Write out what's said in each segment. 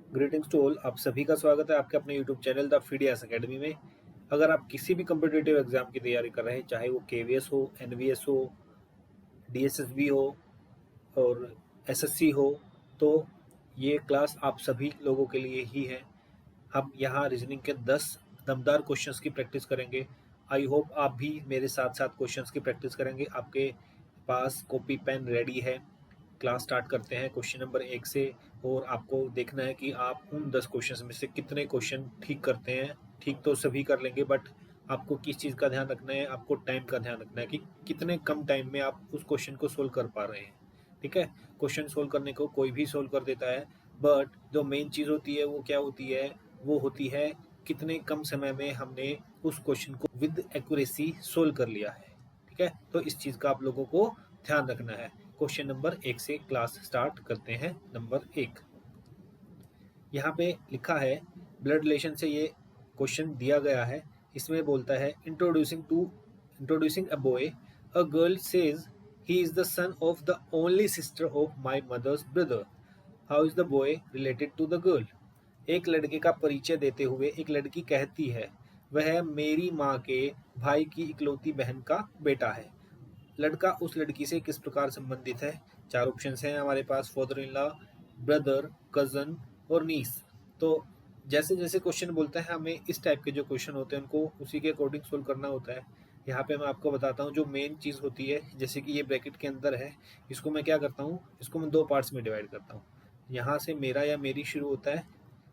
Greetings to all, आप सभी का स्वागत है आपके अपने यूट्यूब चैनल द फीडियास एकेडमी में। अगर आप किसी भी कम्पिटिटिव एग्जाम की तैयारी कर रहे हैं, चाहे वो केवीएस हो, एनवीएस हो, डीएसएसबी हो और एसएससी हो, तो ये क्लास आप सभी लोगों के लिए ही है। हम यहाँ रीजनिंग के 10 दमदार क्वेश्चंस की प्रैक्टिस करेंगे। आई होप आप भी मेरे साथ साथ क्वेश्चंस की प्रैक्टिस करेंगे। आपके पास कॉपी पेन रेडी है। क्लास स्टार्ट करते हैं क्वेश्चन नंबर 1 से। और आपको देखना है कि आप उन 10 क्वेश्चन में से कितने क्वेश्चन ठीक करते हैं। ठीक तो सभी कर लेंगे, बट आपको किस चीज़ का ध्यान रखना है, आपको टाइम का ध्यान रखना है कि कितने कम टाइम में आप उस क्वेश्चन को सोल्व कर पा रहे हैं। ठीक है, क्वेश्चन सोल्व करने को कोई भी सोल्व कर देता है, बट जो मेन चीज़ होती है वो क्या होती है, वो होती है कितने कम समय में हमने उस क्वेश्चन को विद एक्यूरेसी सोल्व कर लिया है। ठीक है, तो इस चीज़ का आप लोगों को ध्यान रखना है। क्वेश्चन नंबर 1 से क्लास स्टार्ट करते हैं। नंबर 1 यहाँ पे लिखा है, ब्लड रिलेशन से ये क्वेश्चन दिया गया है। इसमें बोलता है introducing a boy, a girl says he is the son of the only sister of my mother's brother. How is the boy related to the girl. एक लड़के का परिचय देते हुए एक लड़की कहती है, वह मेरी माँ के भाई की इकलौती बहन का बेटा है। लड़का उस लड़की से किस प्रकार संबंधित है। 4 ऑप्शंस हैं हमारे पास, father in law, brother, cousin और नीस। तो जैसे जैसे क्वेश्चन बोलते हैं, हमें इस टाइप के जो क्वेश्चन होते हैं उनको उसी के अकॉर्डिंग सोल्व करना होता है। यहाँ पे मैं आपको बताता हूँ जो मेन चीज़ होती है। जैसे कि ये ब्रैकेट के अंदर है, इसको मैं क्या करता हूँ, इसको मैं 2 पार्ट्स में डिवाइड करता हूँ। यहाँ से मेरा या मेरी शुरू होता है,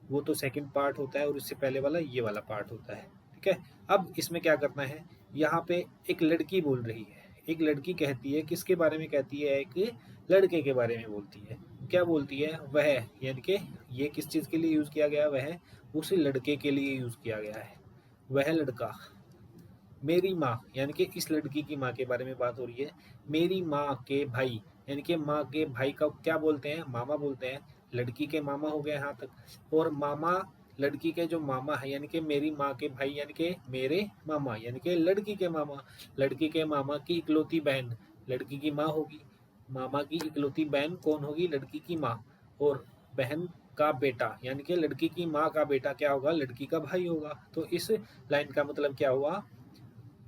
वो तो सेकंड पार्ट होता है, और इससे पहले वाला ये वाला पार्ट होता है। ठीक है, अब इसमें क्या करना है, यहाँ पे एक लड़की बोल रही है, एक लड़की कहती है, किसके बारे में कहती है, एक लड़के के बारे में बोलती है। क्या बोलती है, वह, यानी कि ये किस चीज़ के लिए यूज़ किया गया, वह उस लड़के के लिए यूज़ किया गया है। वह लड़का, मेरी माँ, यानी कि इस लड़की की माँ के बारे में बात हो रही है। मेरी माँ के भाई, यानी कि माँ के भाई का क्या बोलते हैं, मामा बोलते हैं। लड़की के मामा हो गए यहाँ तक। और मामा, लड़की के जो मामा है, यानी कि मेरी माँ के भाई, यानी कि मेरे मामा, यानी कि लड़की के मामा। लड़की के मामा की इकलौती बहन लड़की की माँ होगी। मामा की इकलौती बहन कौन होगी, लड़की की माँ। और बहन का बेटा, यानी कि लड़की की माँ का बेटा क्या होगा, लड़की का भाई होगा। तो इस लाइन का मतलब क्या हुआ,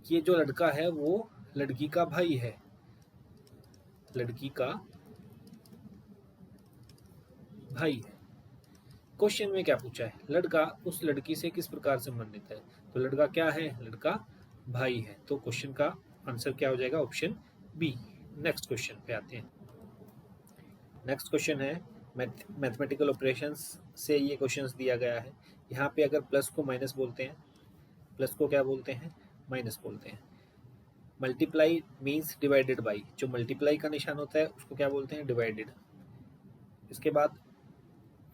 ये जो लड़का है वो लड़की का भाई है, लड़की का भाई है। क्वेश्चन में क्या पूछा है, लड़का उस लड़की से किस प्रकार संबंधित है। तो लड़का क्या है, लड़का भाई है। तो क्वेश्चन का आंसर क्या हो जाएगा, ऑप्शन बी। नेक्स्ट क्वेश्चन पे आते हैं। नेक्स्ट क्वेश्चन है, मैथमेटिकल ऑपरेशंस से ये क्वेश्चंस दिया गया है। यहाँ पे अगर प्लस को माइनस बोलते हैं, प्लस को क्या बोलते हैं, माइनस बोलते हैं। मल्टीप्लाई मीन्स डिवाइडेड बाई, जो मल्टीप्लाई का निशान होता है उसको क्या बोलते हैं, डिवाइडेड। इसके बाद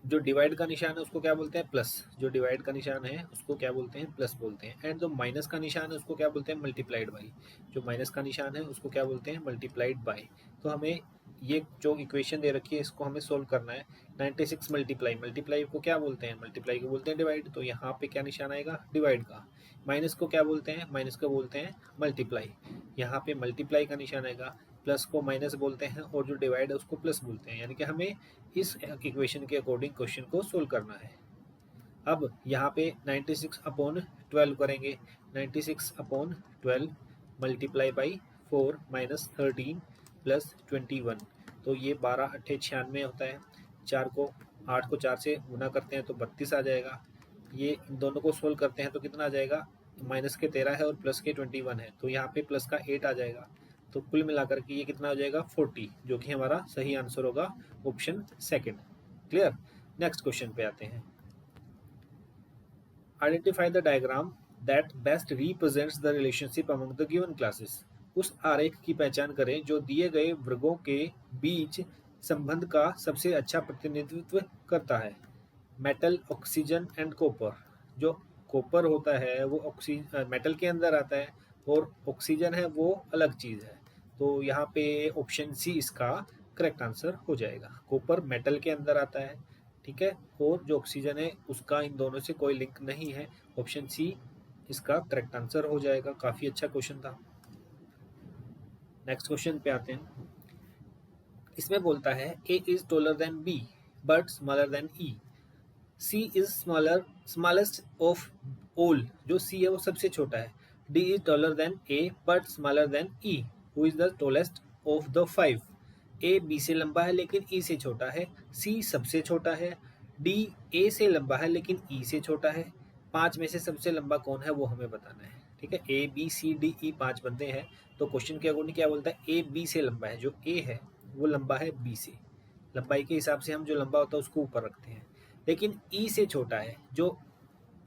जो डिवाइड का निशान है उसको क्या बोलते हैं, प्लस। जो डिवाइड का निशान है उसको क्या बोलते हैं, प्लस बोलते हैं। एंड जो माइनस का निशान है उसको क्या बोलते हैं, मल्टीप्लाइड बाई। जो माइनस का निशान है उसको क्या बोलते हैं, मल्टीप्लाइड बाई। तो हमें ये जो इक्वेशन दे रखी है इसको हमें सोल्व करना है। 96 मल्टीप्लाई, मल्टीप्लाई को क्या बोलते हैं, मल्टीप्लाई को बोलते हैं डिवाइड। तो यहाँ पे क्या निशान आएगा, डिवाइड का। माइनस को क्या बोलते हैं, माइनस को बोलते हैं मल्टीप्लाई। यहाँ पे मल्टीप्लाई का निशान आएगा। प्लस को माइनस बोलते हैं और जो डिवाइड है उसको प्लस बोलते हैं। यानी कि हमें इस इक्वेशन के अकॉर्डिंग क्वेश्चन को सोल्व करना है। अब यहाँ पे 96/12 करेंगे। 96/12 मल्टीप्लाई बाई 4 माइनस 13 प्लस 21। तो ये 12 अट्ठे 96 होता है। 8 को 4 से गुना करते हैं तो 32 आ जाएगा। ये इन दोनों को सोल्व करते हैं तो कितना आ जाएगा, माइनस के 13 है और प्लस के 21 है, तो यहाँ पे प्लस का 8 आ जाएगा। तो कुल मिलाकर के ये कितना हो जाएगा, 40, जो कि हमारा सही आंसर होगा, option second. Clear. Next question पे आते हैं। Identify the diagram that best represents the relationship among the given classes. उस आरेख की पहचान करें जो दिए गए वर्गों के बीच संबंध का सबसे अच्छा प्रतिनिधित्व करता है। Metal, oxygen and copper. जो कॉपर होता है वो मेटल के अंदर आता है, और ऑक्सीजन है वो अलग चीज़ है। तो यहाँ पे ऑप्शन सी इसका करेक्ट आंसर हो जाएगा। कॉपर मेटल के अंदर आता है, ठीक है, और जो ऑक्सीजन है उसका इन दोनों से कोई लिंक नहीं है। ऑप्शन सी इसका करेक्ट आंसर हो जाएगा। काफ़ी अच्छा क्वेश्चन था। नेक्स्ट क्वेश्चन पे आते हैं। इसमें बोलता है A is taller than B but smaller than E. C is smallest of all, जो सी है वो सबसे छोटा है। D is taller than A but smaller than E, who is the tallest of the five. A B से लंबा है लेकिन ई से छोटा है। सी सबसे छोटा है। डी ए से लंबा है लेकिन ई से छोटा है। पांच में से सबसे लंबा कौन है वो हमें बताना है। ठीक है, A B C D E पांच बंदे हैं, तो क्वेश्चन के अकॉर्डिंग क्या बोलता है, ए बी से लंबा है। जो ए है वो लंबा है बी से, लंबाई के हिसाब से हम जो लंबा होता है उसको ऊपर रखते हैं। लेकिन ई से छोटा है, जो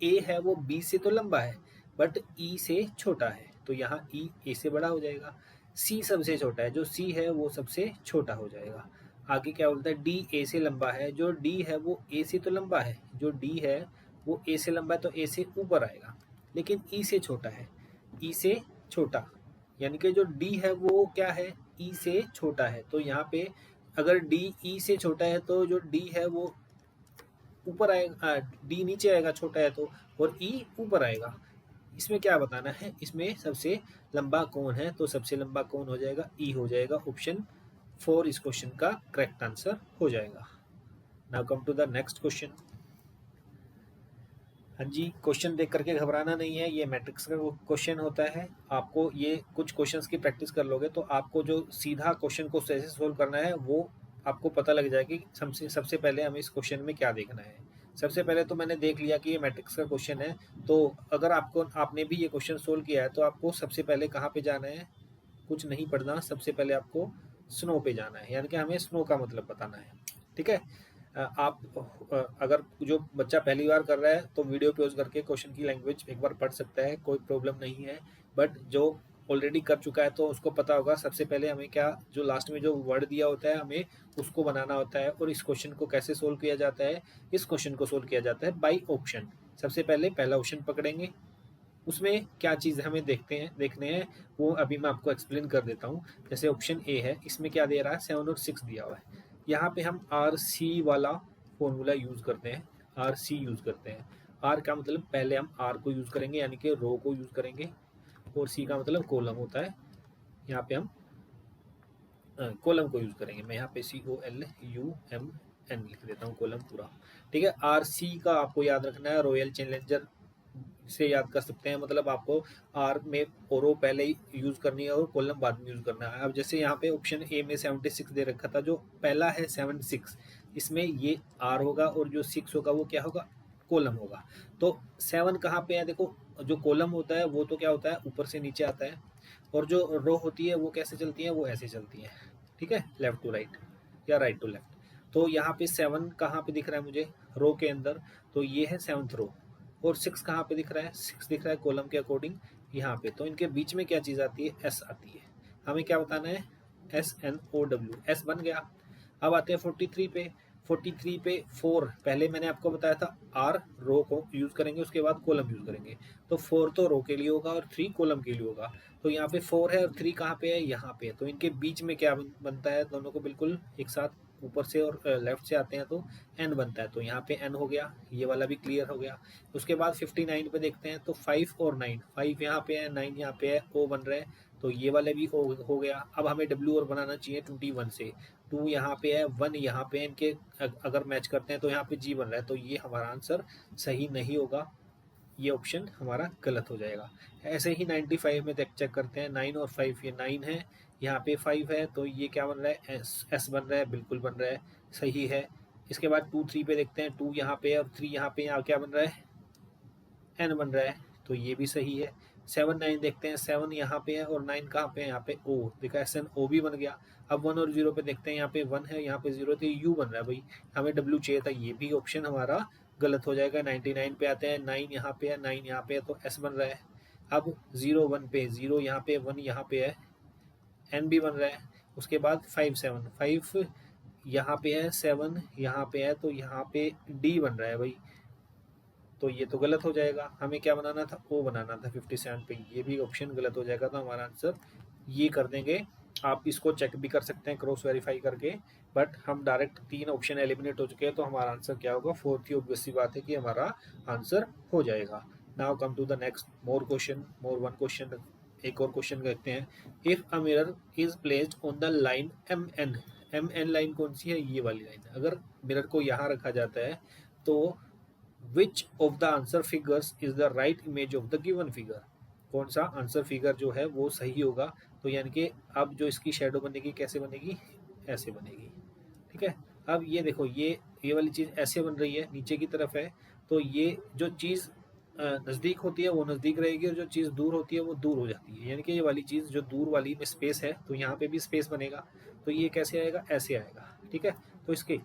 ए है वो बी से तो लंबा है बट ई से छोटा है, तो यहाँ ई ए से बड़ा हो जाएगा। सी सबसे छोटा है, जो सी है वो सबसे छोटा हो जाएगा। आगे क्या बोलता है, डी ए से लंबा है, जो डी है वो ए से तो लंबा है, जो डी है वो ए से लंबा है तो ए से ऊपर आएगा, लेकिन ई से छोटा है, ई से छोटा, यानी कि जो डी है वो क्या है, ई से छोटा है। तो यहाँ पे अगर डी ई से छोटा है तो जो डी है वो ऊपर आएगा, डी नीचे आएगा छोटा है तो, और ई ऊपर आएगा। इसमें क्या बताना है, इसमें सबसे लंबा कौन है, तो सबसे लंबा कौन हो जाएगा, ई हो जाएगा। ऑप्शन 4 इस क्वेश्चन का करेक्ट आंसर हो जाएगा। Now come to the next question. हाँ जी, क्वेश्चन देख करके घबराना नहीं है, ये मैट्रिक्स का क्वेश्चन होता है। आपको ये कुछ क्वेश्चंस की प्रैक्टिस कर लोगे तो आपको जो सीधा क्वेश्चन को कैसे सोल्व करना है वो आपको पता लग जाएगी। सबसे पहले हमें इस क्वेश्चन में क्या देखना है। सबसे पहले तो मैंने देख लिया कि ये मैट्रिक्स का क्वेश्चन है, तो अगर आपने भी ये क्वेश्चन सोल्व किया है तो आपको सबसे पहले कहाँ पे जाना है, कुछ नहीं पढ़ना, सबसे पहले आपको स्नो पे जाना है, यानी कि हमें स्नो का मतलब बताना है। ठीक है, अगर जो बच्चा पहली बार कर रहा है तो वीडियो पॉज करके क्वेश्चन की लैंग्वेज एक बार पढ़ सकता है, कोई प्रॉब्लम नहीं है। बट जो ऑलरेडी कर चुका है तो उसको पता होगा सबसे पहले हमें क्या, जो लास्ट में जो वर्ड दिया होता है हमें उसको बनाना होता है। और इस क्वेश्चन को कैसे सोल्व किया जाता है, इस क्वेश्चन को सोल्व किया जाता है बाई ऑप्शन। सबसे पहले पहला ऑप्शन पकड़ेंगे, उसमें क्या चीज़ हमें देखने हैं वो अभी मैं आपको एक्सप्लेन कर देता हूँ। जैसे ऑप्शन ए है, इसमें क्या दे रहा है, 7 और 6 दिया हुआ है। यहाँ पे हम आर सी वाला फॉर्मूला यूज़ करते हैं, आर सी यूज़ करते हैं। आर का मतलब पहले हम आर को यूज़ करेंगे, यानी कि रो को यूज़ करेंगे, और सी का मतलब कॉलम होता है। यहाँ पे हम कॉलम को यूज़ करेंगे। मैं यहाँ पे COLUMN लिख देता हूँ, कॉलम पूरा। ठीक है, आर सी का आपको याद रखना है, रॉयल चैलेंजर से याद कर सकते हैं, मतलब आपको आर में रो पहले ही यूज़ करनी है और कॉलम बाद में यूज़ करना है। अब जैसे यहाँ पे ऑप्शन ए में 76 दे रखा था, जो पहला है 76, इसमें ये आर होगा और जो 6 होगा वो क्या होगा, कॉलम होगा। तो 7 कहाँ पे है, देखो जो कॉलम होता है वो तो क्या होता है, ऊपर से नीचे आता है, और जो रो होती है वो कैसे चलती है, वो ऐसे चलती है। ठीक है, लेफ्ट टू राइट या राइट टू लेफ्ट। तो यहाँ पे 7 कहाँ पे दिख रहा है मुझे, रो के अंदर, तो ये है 7th रो। और 6 कहाँ पे दिख रहा है, 6 दिख रहा है कॉलम के अकॉर्डिंग यहाँ पे। तो इनके बीच में क्या चीज़ आती है, एस आती है। हमें क्या बताना है, SNOW, एस बन गया। अब आते हैं 43 पे। 43 पे 4, पहले मैंने आपको बताया था आर रो को यूज़ करेंगे, उसके बाद कॉलम यूज़ करेंगे। तो 4 तो रो के लिए होगा और 3 कॉलम के लिए होगा। तो यहाँ पे 4 है और 3 कहाँ पे है, यहाँ पे है। तो इनके बीच में क्या बनता है, दोनों को बिल्कुल एक साथ ऊपर से और लेफ्ट से आते हैं तो n बनता है। तो यहाँ पे n हो गया, ये वाला भी क्लियर हो गया। उसके बाद 59 पे देखते हैं तो 5 और 9, 5 यहाँ पे है, 9 यहाँ पे है, O बन रहा है, तो ये वाला भी हो गया। अब हमें W और बनाना चाहिए 21 से। 2 यहाँ पे है, 1 यहाँ पे है, इनके अगर मैच करते हैं तो यहाँ पे G बन रहा है, तो ये हमारा आंसर सही नहीं होगा, ये ऑप्शन हमारा गलत हो जाएगा। ऐसे ही 95 में चेक करते हैं, 9 और 5, ये 9 है, यहाँ पे 5 है, तो ये क्या बन रहा है, S बन रहा है, बिल्कुल बन रहा है, सही है। इसके बाद 2 3 पे देखते हैं, 2 यहाँ पे और 3 यहाँ पे, यहाँ क्या बन रहा है, N बन रहा है, तो ये भी सही है। 7 9 देखते हैं, 7 यहाँ पे है और 9 कहाँ पे है, यहाँ पे O, देखा SNO भी बन गया। अब 1 और 0 पे देखते हैं, यहाँ पे 1 है, यहाँ पे 0, तो U बन रहा है भाई, हमें W चाहिए था, ये भी ऑप्शन हमारा गलत हो जाएगा। 99 पे आते हैं, 9 यहाँ पे है, 9 यहाँ पे है, तो S बन रहा है। अब 0 1 पे, 0 यहाँ पे, 1 यहाँ पे है, N भी बन रहा है। उसके बाद 5 7, 5 यहाँ पे है, 7 यहाँ पे है, तो यहाँ पे D बन रहा है भाई, तो ये तो गलत हो जाएगा। हमें क्या बनाना था, O बनाना था 57 पे, ये भी ऑप्शन गलत हो जाएगा। तो हमारा आंसर ये कर देंगे। आप इसको चेक भी कर सकते हैं क्रॉस वेरीफाई करके, बट हम डायरेक्ट 3 ऑप्शन एलिमिनेट हो चुके हैं, तो हमारा आंसर क्या होगा, 4 ही ऑब्वियस सी बात है कि हमारा आंसर हो जाएगा। Now come to the next more question, more one question. एक और क्वेश्चन कहते हैं, if a mirror is placed on the line MN line कौन सी है, ये वाली लाइन। अगर मिरर को यहाँ रखा जाता है तो which of the answer figures is the right image of the given figure, कौन सा आंसर फिगर जो है वो सही होगा। तो यानी कि अब जो इसकी शेडो बनेगी कैसे बनेगी, ऐसे बनेगी। ठीक है, अब ये देखो ये वाली चीज़ ऐसे बन रही है, नीचे की तरफ है, तो ये जो चीज़ नज़दीक होती है वो नज़दीक रहेगी और जो चीज़ दूर होती है वो दूर हो जाती है। यानी कि ये वाली चीज़ जो दूर वाली में स्पेस है तो यहाँ पे भी स्पेस बनेगा, तो ये कैसे आएगा, ऐसे आएगा। ठीक है, तो इसके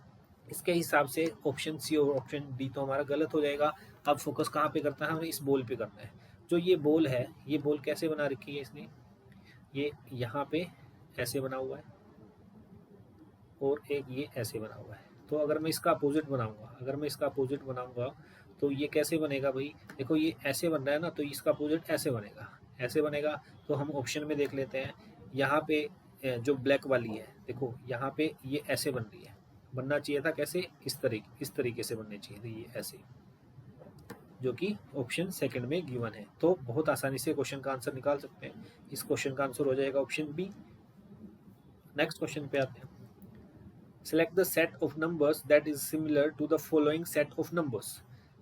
इसके हिसाब से ऑप्शन सी और ऑप्शन डी तो हमारा गलत हो जाएगा। अब फोकस कहाँ पे करना है, हमें इस बॉल पे करना है। जो ये बॉल है, ये बॉल कैसे बना रखी है इसने, ये यहाँ पे ऐसे बना हुआ है और एक ये ऐसे बना हुआ है। तो अगर मैं इसका अपोजिट बनाऊंगा, तो ये कैसे बनेगा भाई, देखो ये ऐसे बन रहा है ना, तो इसका अपोजिट ऐसे बनेगा, ऐसे बनेगा। तो हम ऑप्शन में देख लेते हैं, यहाँ पे जो ब्लैक वाली है, देखो यहाँ पे ये ऐसे बन रही है, बनना चाहिए था कैसे, इस तरीके से बनने चाहिए थे, ये ऐसे, जो कि ऑप्शन सेकंड में गिवन है। तो बहुत आसानी से क्वेश्चन का आंसर निकाल सकते हैं। इस क्वेश्चन का आंसर हो जाएगा ऑप्शन बी। नेक्स्ट क्वेश्चन पे आते हैं। Select the set of numbers that is similar to the following set of numbers.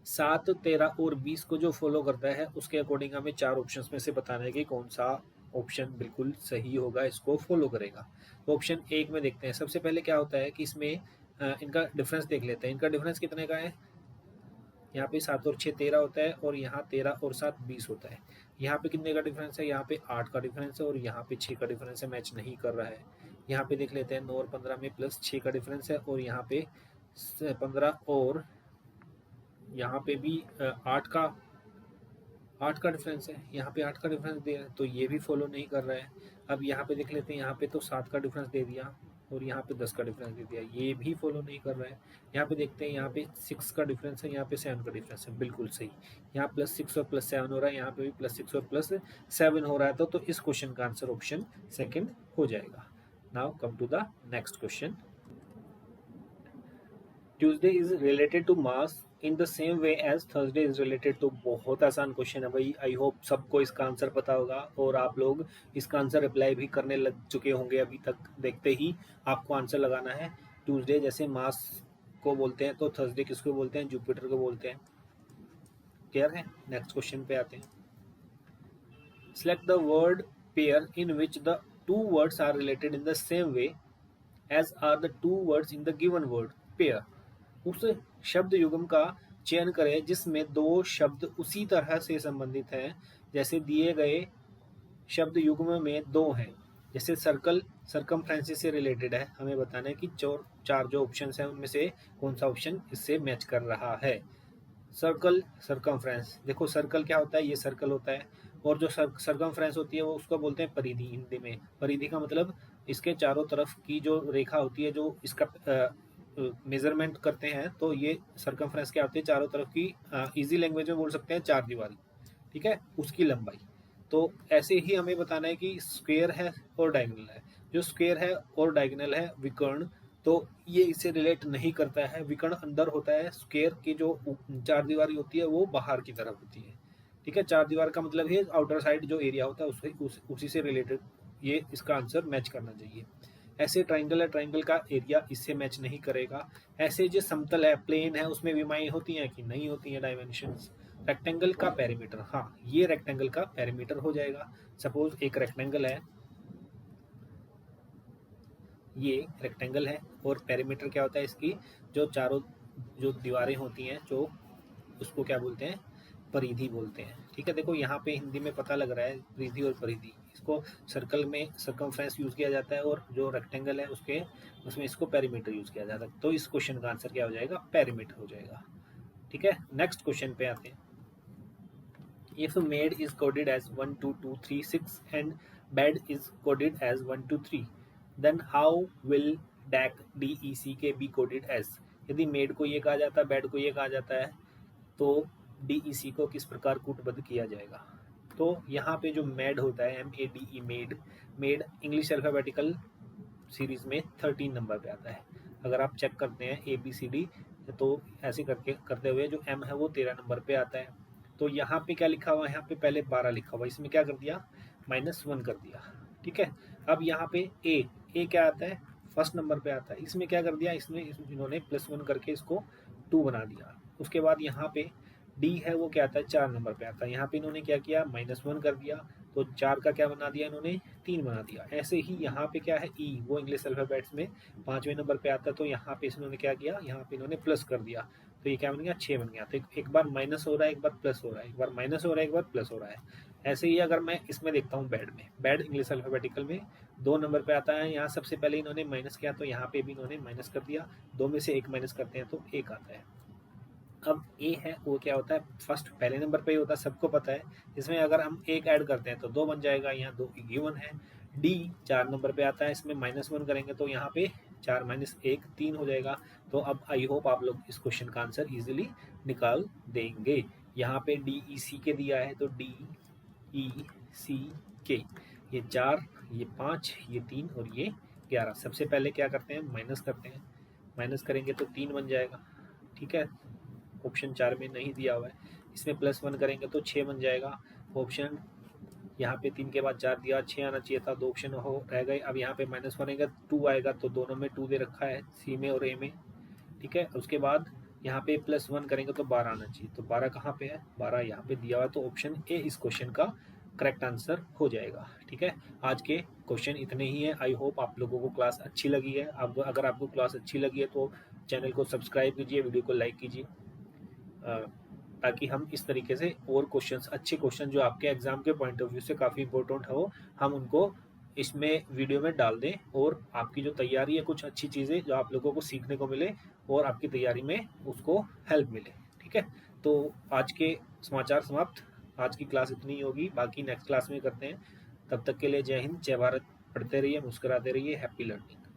7, 13 और 20 को जो फॉलो करता है उसके अकॉर्डिंग हमें चार ऑप्शंस में से बताना है कि कौन सा ऑप्शन बिल्कुल सही होगा, इसको फॉलो करेगा। तो ऑप्शन एक में देखते हैं। सबसे पहले क्या होता है कि इसमें इनका डिफरेंस देख लेते हैं। इनका डिफरेंस कितने का है, यहाँ पे 7 और 6 13 होता है और यहाँ 13 और 7 20 होता है। यहाँ पे कितने का डिफरेंस है, यहाँ पे 8 का डिफरेंस है और यहाँ पे 6 का डिफरेंस है, मैच नहीं कर रहा है। यहाँ पे देख लेते हैं 9 और 15 में प्लस 6 का डिफरेंस है और यहाँ पे 15 और यहाँ पे भी 8 का डिफरेंस है, यहाँ पे 8 का डिफरेंस दे रहा है, तो ये भी फॉलो नहीं कर रहा है। अब यहाँ पे देख लेते हैं, यहाँ पे तो 7 का डिफरेंस दे दिया और यहाँ पे 10 का डिफरेंस दे दिया, ये भी फॉलो नहीं कर रहा है। यहाँ पे देखते हैं, यहाँ पे 6 का डिफरेंस है, यहाँ पे 7 का डिफरेंस है, बिल्कुल सही। यहाँ +6 और +7 हो रहा है, यहाँ पे भी +6 और +7 हो रहा है। तो इस क्वेश्चन का आंसर ऑप्शन सेकेंड हो जाएगा। Now come to the next question. Tuesday is related to mass in the same way as Thursday is related. तो बहुत आसान क्वेश्चन है भाई, आई होप सबको इसका आंसर पता होगा और आप लोग इसका आंसर अप्लाई भी करने लग चुके होंगे। अभी तक देखते ही आपको आंसर लगाना है। ट्यूसडे जैसे मास को बोलते हैं तो थर्सडे किसको बोलते हैं, जुपिटर को बोलते हैं। क्लियर है, नेक्स्ट क्वेश्चन पे आते हैं। Select the word pair in which the two words are related in the same way as are the two words in the given word pair. उस शब्द युग्म का चयन करें जिसमें दो शब्द उसी तरह से संबंधित हैं जैसे दिए गए शब्द युग्म में दो हैं। जैसे सर्कल सरकमफ्रेंस से रिलेटेड है, हमें बताना है कि चार जो ऑप्शन हैं उनमें से कौन सा ऑप्शन इससे मैच कर रहा है। सर्कल सरकमफ्रेंस, देखो सर्कल क्या होता है, ये सर्कल होता है और जो सरकमफ्रेंस होती है वो उसको बोलते हैं परिधि। हिंदी में परिधि का मतलब इसके चारों तरफ की जो रेखा होती है जो इसका मेजरमेंट करते हैं। तो ये सरकमफ्रेंस क्या होती है, चारों तरफ की, इजी लैंग्वेज में बोल सकते हैं चार दीवारी, ठीक है, उसकी लंबाई। तो ऐसे ही हमें बताना है कि स्क्वायर है और डायगोनल है। जो स्क्वायर है और डायगोनल है विकर्ण, तो ये इससे रिलेट नहीं करता है। विकर्ण अंदर होता है, स्क्वायर की जो चार दीवारी होती है वो बाहर की तरफ होती है। ठीक है, चार दीवार का मतलब है आउटर साइड जो एरिया होता है उसी से रिलेटेड ये इसका आंसर मैच करना चाहिए। ऐसे ट्राइंगल है, ट्राइंगल का एरिया इससे मैच नहीं करेगा। ऐसे जो समतल है, प्लेन है, उसमें विमाएं होती हैं कि नहीं होती हैं, डायमेंशंस। रेक्टेंगल का पेरीमीटर, हाँ ये रेक्टेंगल का पेरीमीटर हो जाएगा। सपोज एक रेक्टेंगल है, ये रेक्टेंगल है और पेरीमीटर क्या होता है इसकी, जो चारों जो दीवारें होती हैं जो उसको क्या बोलते हैं, परिधि बोलते हैं। ठीक है, देखो यहाँ पे हिंदी में पता लग रहा है परिधि और परिधि। इसको सर्कल में सरकमफ्रेंस यूज किया जाता है और जो रेक्टेंगल है उसमें इसको पेरीमीटर यूज किया जाता है। तो इस क्वेश्चन का आंसर क्या हो जाएगा, पेरीमीटर हो जाएगा। ठीक है, नेक्स्ट क्वेश्चन पे आते हैं। If maid is coded as 1 2 2 3 6 and bed is coded as 1 2 3, then how will DAC DECK be coded as? यदि मेड को ये कहा जाता है, बेड को ये कहा जाता है, तो DEC को किस प्रकार कूटबद्ध किया जाएगा। तो यहाँ पे जो मेड होता है, MADE made, made English alphabetical series में 13 नंबर पे आता है। अगर आप चेक करते हैं ABCD तो ऐसे करते हुए जो M है वो 13 नंबर पे आता है। तो यहाँ पे क्या लिखा हुआ है, यहाँ पे पहले 12 लिखा हुआ है, इसमें क्या कर दिया, -1 कर दिया। ठीक है, अब यहाँ पे ए क्या आता है, फर्स्ट नंबर पे आता है, इसमें क्या कर दिया, इसमें इन्होंने +1 करके इसको 2 बना दिया। उसके बाद यहाँ पे डी है वो क्या आता है 4 नंबर पे आता है। यहाँ पे इन्होंने क्या किया -1 कर दिया, तो 4 का क्या बना दिया इन्होंने 3 बना दिया। ऐसे ही यहाँ पे क्या है ई वो इंग्लिश अल्फ़ाबेट्स में 5वें नंबर पे आता है, तो यहाँ पे इन्होंने क्या किया, यहाँ पे इन्होंने प्लस कर दिया, तो ये क्या बन गया 6 बन गया। तो एक बार माइनस हो रहा है, एक बार प्लस हो रहा है, एक बार माइनस हो रहा है, एक बार प्लस हो रहा है। ऐसे ही अगर मैं इसमें देखता हूँ बैड में, बैड इंग्लिश अल्फ़ाबेटिकल में 2 नंबर पे आता है। यहाँ सबसे पहले इन्होंने माइनस किया, तो यहाँ पे भी इन्होंने माइनस कर दिया, 2 में से 1 माइनस करते हैं तो 1 आता है। अब ए है वो क्या होता है फर्स्ट पहले नंबर पे ही होता है, सबको पता है। इसमें अगर हम 1 ऐड करते हैं तो 2 बन जाएगा, यहाँ 2 गिवन है। डी 4 नंबर पे आता है, इसमें -1 करेंगे तो यहाँ पे 4 - 1 3 हो जाएगा। तो अब आई होप आप लोग इस क्वेश्चन का आंसर इजीली निकाल देंगे। यहाँ पे डी ई सी के दिया है, तो डी ई सी के ये 4, ये 5, ये 3 और ये 11। सबसे पहले क्या करते हैं माइनस करते हैं, माइनस करेंगे तो 3 बन जाएगा, ठीक है। ऑप्शन 4 में नहीं दिया हुआ है। इसमें +1 करेंगे तो 6 बन जाएगा। ऑप्शन यहाँ पे 3 के बाद 4 दिया, 6 आना चाहिए था, 2 ऑप्शन हो रह गए। अब यहाँ पे -1 आएगा 2 आएगा, तो दोनों में 2 दे रखा है, सी में और ए में, ठीक है। उसके बाद यहाँ पे +1 करेंगे तो 12 आना चाहिए, तो 12 कहाँ पे है, 12 यहाँ पे दिया हुआ है, तो ऑप्शन ए इस क्वेश्चन का करेक्ट आंसर हो जाएगा, ठीक है। आज के क्वेश्चन इतने ही है। आई होप आप लोगों को क्लास अच्छी लगी है। अब अगर आपको क्लास अच्छी लगी है तो चैनल को सब्सक्राइब कीजिए, वीडियो को लाइक कीजिए, ताकि हम इस तरीके से और क्वेश्चंस, अच्छे क्वेश्चन जो आपके एग्जाम के पॉइंट ऑफ व्यू से काफ़ी इंपॉर्टेंट हो, हम उनको इसमें वीडियो में डाल दें, और आपकी जो तैयारी है कुछ अच्छी चीज़ें जो आप लोगों को सीखने को मिले और आपकी तैयारी में उसको हेल्प मिले, ठीक है। तो आज के समाचार समाप्त, आज की क्लास इतनी ही होगी, बाकी नेक्स्ट क्लास में करते हैं। तब तक के लिए जय हिंद, जय भारत। पढ़ते रहिए, मुस्कुराते रहिए, हैप्पी लर्निंग।